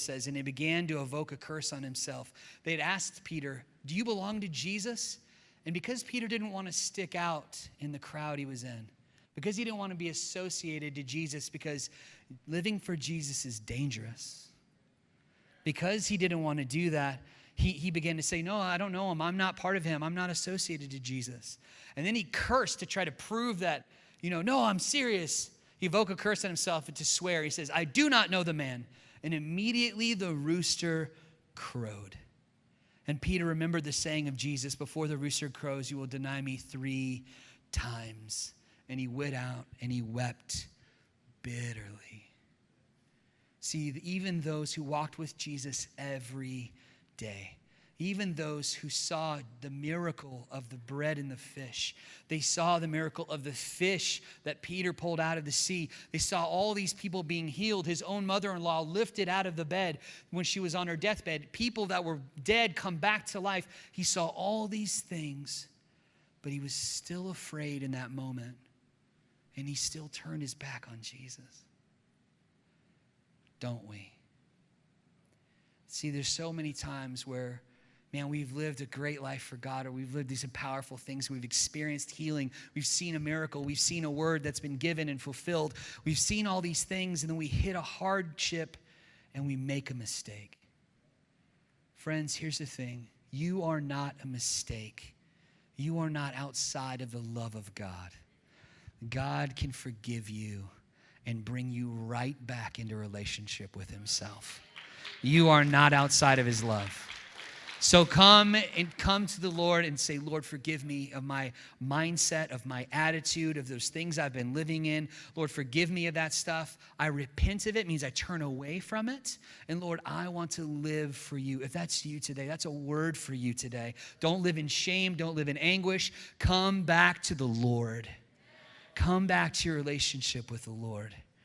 says, and he began to evoke a curse on himself. They had asked Peter, do you belong to Jesus? And because Peter didn't want to stick out in the crowd he was in, because he didn't want to be associated to Jesus, because living for Jesus is dangerous, because he didn't want to do that, he began to say, no, I don't know him. I'm not part of him. I'm not associated to Jesus. And then he cursed to try to prove that, no, I'm serious. He evoked a curse on himself and to swear. He says, I do not know the man. And immediately the rooster crowed. And Peter remembered the saying of Jesus, before the rooster crows, you will deny me 3 times. And he went out and he wept bitterly. See, even those who walked with Jesus every day, even those who saw the miracle of the bread and the fish, they saw the miracle of the fish that Peter pulled out of the sea. They saw all these people being healed. His own mother-in-law lifted out of the bed when she was on her deathbed. People that were dead come back to life. He saw all these things, but he was still afraid in that moment, and he still turned his back on Jesus. Don't we? See, there's so many times where, man, we've lived a great life for God, or we've lived these powerful things. We've experienced healing. We've seen a miracle. We've seen a word that's been given and fulfilled. We've seen all these things, and then we hit a hardship and we make a mistake. Friends, here's the thing. You are not a mistake. You are not outside of the love of God. God can forgive you and bring you right back into relationship with himself. You are not outside of his love. So come to the Lord and say, Lord, forgive me of my mindset, of my attitude, of those things I've been living in. Lord, forgive me of that stuff. I repent of it, means I turn away from it. And Lord, I want to live for you. If that's you today, that's a word for you today. Don't live in shame. Don't live in anguish. Come back to the Lord. Come back to your relationship with the Lord.